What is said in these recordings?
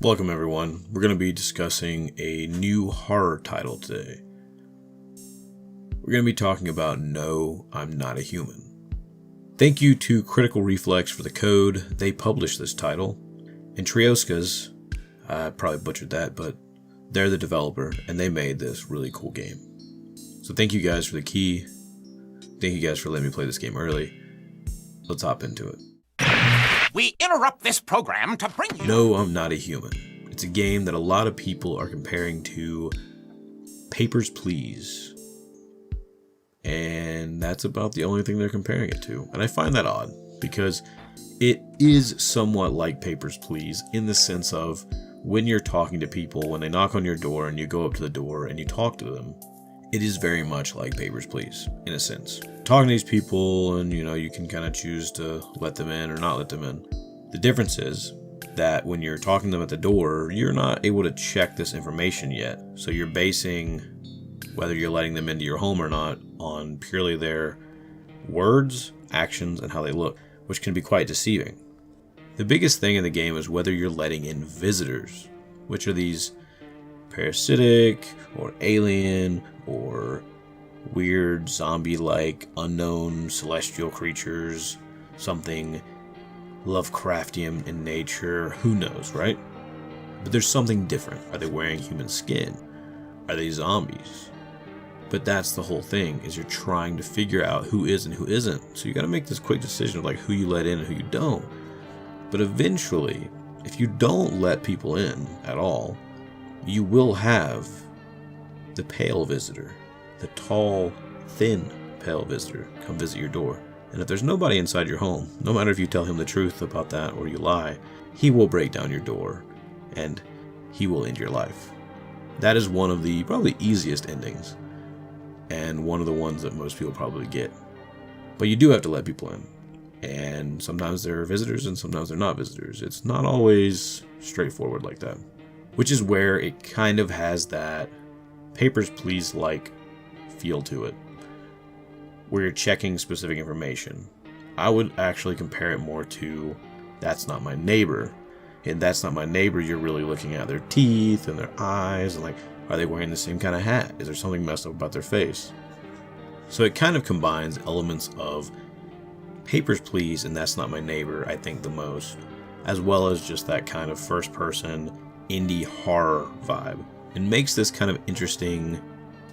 Welcome everyone. We're going to be discussing a new horror title today. We're going to be talking about No, I'm Not a Human. Thank you to Critical Reflex for the code. They published this title. And Trioskaz, I probably butchered that, but they're the developer and they made this really cool game. So thank you guys for the key. Thank you guys for letting me play this game early. Let's hop into it. We interrupt this program to bring you... No, I'm Not a Human. It's a game that a lot of people are comparing to Papers, Please. And that's about the only thing they're comparing it to. And I find that odd, because it is somewhat like Papers, Please, in the sense of when you're talking to people, when they knock on your door and you go up to the door and you talk to them, it is very much like Papers, Please, in a sense. Talking to these people and, you can kind of choose to let them in or not let them in. The difference is that when you're talking to them at the door, you're not able to check this information yet. So you're basing whether you're letting them into your home or not on purely their words, actions, and how they look, which can be quite deceiving. The biggest thing in the game is whether you're letting in visitors, which are these parasitic or alien or weird zombie-like unknown celestial creatures, something Lovecraftian in nature, who knows, right? But there's something different. Are they wearing human skin? Are they zombies? But that's the whole thing, is you're trying to figure out who is and who isn't. So you gotta make this quick decision of like who you let in and who you don't. But eventually, if you don't let people in at all, you will have the pale visitor, the tall, thin, pale visitor come visit your door. And if there's nobody inside your home, no matter if you tell him the truth about that or you lie, he will break down your door and he will end your life. That is one of the probably easiest endings and one of the ones that most people probably get. But you do have to let people in. And sometimes they're visitors and sometimes they're not visitors. It's not always straightforward like that. Which is where it kind of has that Papers, Please-like feel to it, where you're checking specific information. I would actually compare it more to That's Not My Neighbor. In That's Not My Neighbor, you're really looking at their teeth and their eyes and like, are they wearing the same kind of hat? Is there something messed up about their face? So it kind of combines elements of Papers, Please and That's Not My Neighbor, I think, the most, as well as just that kind of first-person indie horror vibe. It makes this kind of interesting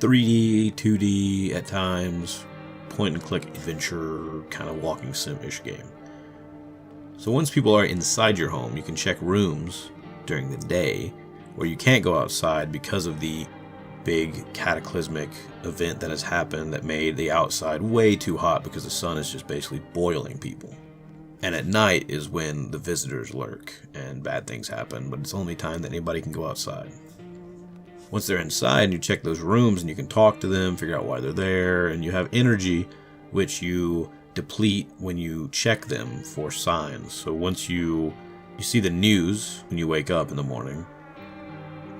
3D, 2D at times, point-and-click adventure, kind of walking sim-ish game. So once people are inside your home, you can check rooms during the day where you can't go outside because of the big cataclysmic event that has happened that made the outside way too hot because the sun is just basically boiling people. And at night is when the visitors lurk and bad things happen, but it's the only time that anybody can go outside. Once they're inside and you check those rooms and you can talk to them, figure out why they're there, and you have energy which you deplete when you check them for signs. So once you see the news when you wake up in the morning,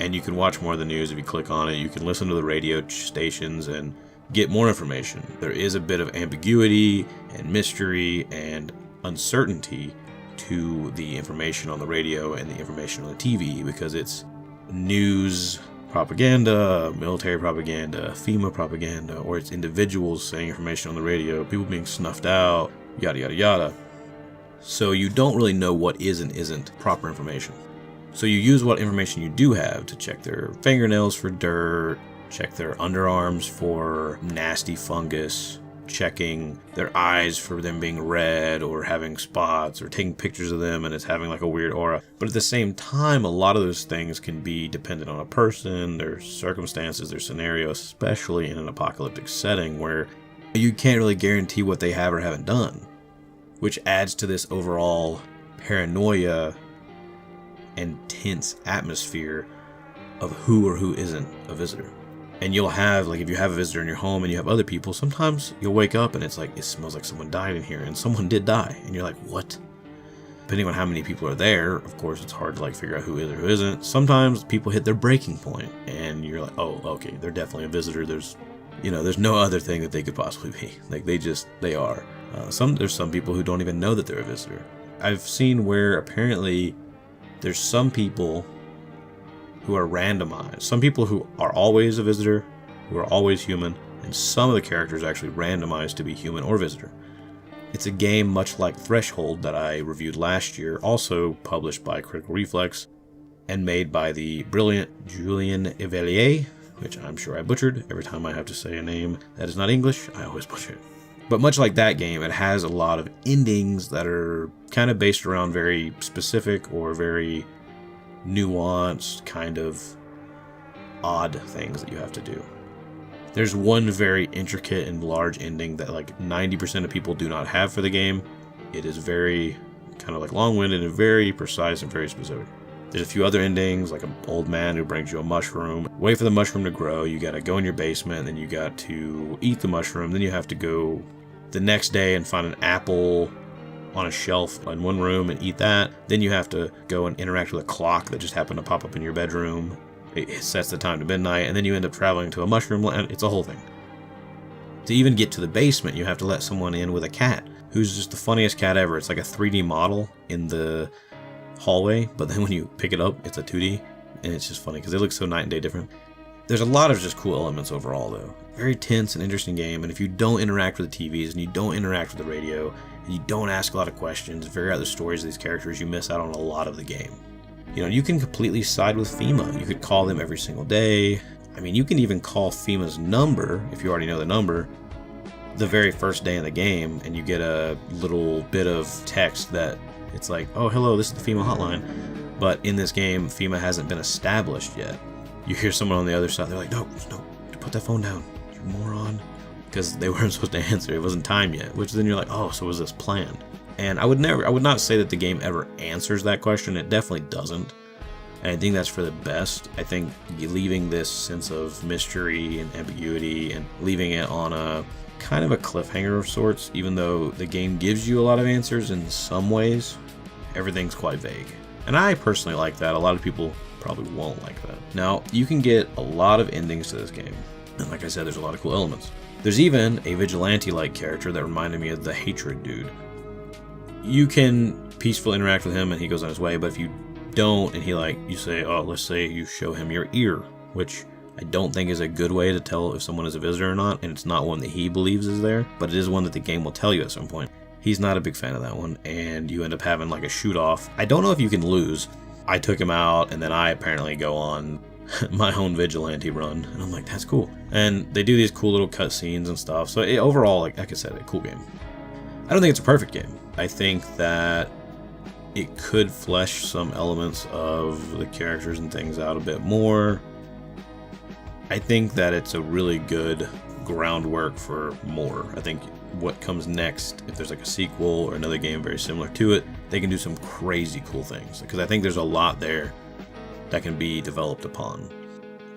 and you can watch more of the news if you click on it, you can listen to the radio stations and get more information. There is a bit of ambiguity and mystery and uncertainty to the information on the radio and the information on the TV because it's news propaganda, military propaganda, FEMA propaganda, or it's individuals saying information on the radio, people being snuffed out, yada yada yada. So you don't really know what is and isn't proper information. So you use what information you do have to check their fingernails for dirt, check their underarms for nasty fungus, checking their eyes for them being red or having spots, or taking pictures of them and it's having like a weird aura. But at the same time, a lot of those things can be dependent on a person, their circumstances, their scenario, especially in an apocalyptic setting where you can't really guarantee what they have or haven't done, which adds to this overall paranoia and tense atmosphere of who or who isn't a visitor. And you'll have, like, if you have a visitor in your home and you have other people, sometimes you'll wake up and it's like, it smells like someone died in here, and someone did die. And you're like, what? Depending on how many people are there, of course, it's hard to, like, figure out who is or who isn't. Sometimes people hit their breaking point and you're like, oh, okay, they're definitely a visitor. There's no other thing that they could possibly be. Like, they are. There's some people who don't even know that they're a visitor. I've seen where apparently there's some people who are randomized. Some people who are always a visitor, who are always human, and some of the characters actually randomized to be human or visitor. It's a game much like Threshold that I reviewed last year, also published by Critical Reflex, and made by the brilliant Julien Evelier, which I'm sure I butchered. Every time I have to say a name that is not English, I always butcher it. But much like that game, it has a lot of endings that are kind of based around very specific or very nuanced, kind of odd things that you have to do. There's one very intricate and large ending that like 90% of people do not have for the game. It is very kind of like long-winded and very precise and very specific. There's a few other endings, like an old man who brings you a mushroom. Wait for the mushroom to grow. You gotta go in your basement, then you got to eat the mushroom. Then you have to go the next day and find an apple on a shelf in one room and eat that. Then you have to go and interact with a clock that just happened to pop up in your bedroom. It sets the time to midnight, and then you end up traveling to a mushroom land. It's a whole thing. To even get to the basement, you have to let someone in with a cat, who's just the funniest cat ever. It's like a 3D model in the hallway, but then when you pick it up, it's a 2D, and it's just funny because they look so night and day different. There's a lot of just cool elements overall, though. Very tense and interesting game, and if you don't interact with the TVs, and you don't interact with the radio, and you don't ask a lot of questions, figure out the stories of these characters, you miss out on a lot of the game. You know, you can completely side with FEMA. You could call them every single day. I mean, you can even call FEMA's number, if you already know the number, the very first day in the game, and you get a little bit of text that it's like, oh, hello, this is the FEMA hotline. But in this game, FEMA hasn't been established yet. You hear someone on the other side, they're like, no, put that phone down, you moron. Because they weren't supposed to answer, it wasn't time yet. Which then you're like, oh, so was this planned? And I would not say that the game ever answers that question. It definitely doesn't. And I think that's for the best. I think leaving this sense of mystery and ambiguity and leaving it on a kind of a cliffhanger of sorts, even though the game gives you a lot of answers in some ways, everything's quite vague. And I personally like that. A lot of people probably won't like that. Now, you can get a lot of endings to this game. And like I said, there's a lot of cool elements. There's even a vigilante-like character that reminded me of the Hatred dude. You can peacefully interact with him and he goes on his way, but if you don't and you say, oh, let's say you show him your ear, which I don't think is a good way to tell if someone is a visitor or not, and it's not one that he believes is there, but it is one that the game will tell you at some point. He's not a big fan of that one, and you end up having like a shoot-off. I don't know if you can lose. I took him out, and then I apparently go on my own vigilante run, and I'm like, that's cool. And they do these cool little cutscenes and stuff, so overall, like I said, a cool game. I don't think it's a perfect game. I think that it could flesh some elements of the characters and things out a bit more. I think that it's a really good groundwork for more. I think what comes next, if there's like a sequel or another game very similar to it, they can do some crazy cool things, because I think there's a lot there that can be developed upon.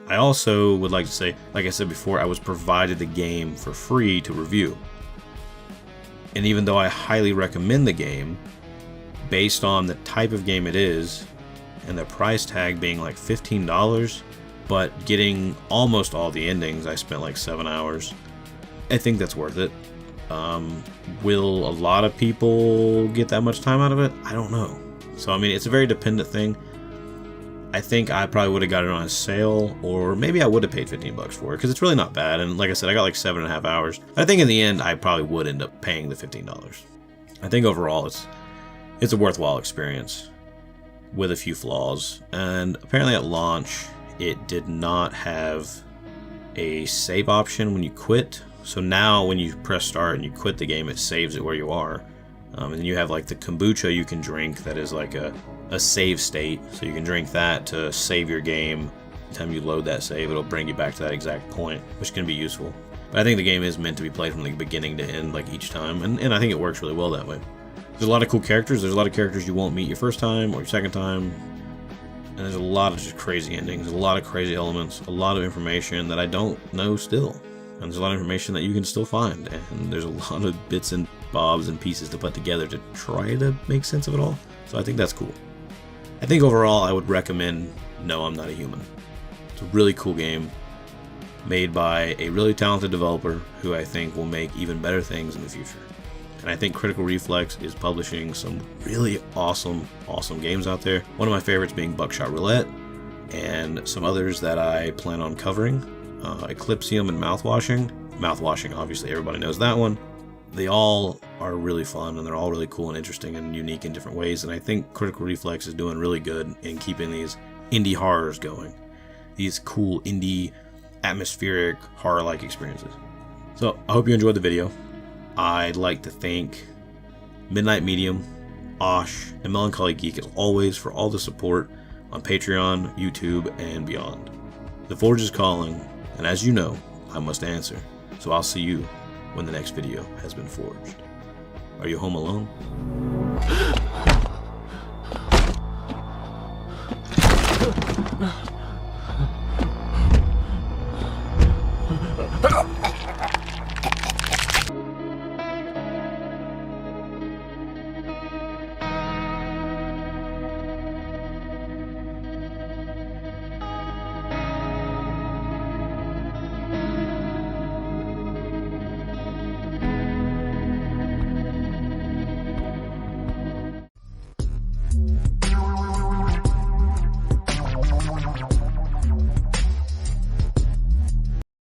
I also would like to say, like I said before, I was provided the game for free to review. And even though I highly recommend the game, based on the type of game it is, and the price tag being like $15, but getting almost all the endings, I spent like 7 hours. I think that's worth it. Will a lot of people get that much time out of it? I don't know. So, I mean, it's a very dependent thing. I think I probably would have got it on a sale, or maybe I would have paid $15 for it, because it's really not bad. And like I said, I got like 7.5 hours. I think in the end, I probably would end up paying the $15. I think overall, it's a worthwhile experience with a few flaws. And apparently at launch, it did not have a save option when you quit. So now when you press start and you quit the game, it saves it where you are. And then you have like the kombucha you can drink that is like a save state. So you can drink that to save your game. Every time you load that save, it'll bring you back to that exact point, which can be useful. But I think the game is meant to be played from the beginning to end, like each time. And I think it works really well that way. There's a lot of cool characters. There's a lot of characters you won't meet your first time or your second time. And there's a lot of just crazy endings, a lot of crazy elements, a lot of information that I don't know still. And there's a lot of information that you can still find. And there's a lot of bits and bobs and pieces to put together to try to make sense of it all. So I think that's cool. I think overall I would recommend No, I'm Not a Human. It's a really cool game made by a really talented developer who I think will make even better things in the future. And I think Critical Reflex is publishing some really awesome games out there. One of my favorites being Buckshot Roulette. and some others that I plan on covering. Eclipsium and Mouthwashing. Mouthwashing, obviously, everybody knows that one. They all are really fun, and they're all really cool and interesting and unique in different ways, and I think Critical Reflex is doing really good in keeping these indie horrors going. These cool indie, atmospheric, horror-like experiences. So, I hope you enjoyed the video. I'd like to thank Midnight Medium, Osh, and Melancholy Geek as always for all the support on Patreon, YouTube, and beyond. The Forge is calling, and as you know, I must answer. So I'll see you when the next video has been forged. Are you home alone? Ah!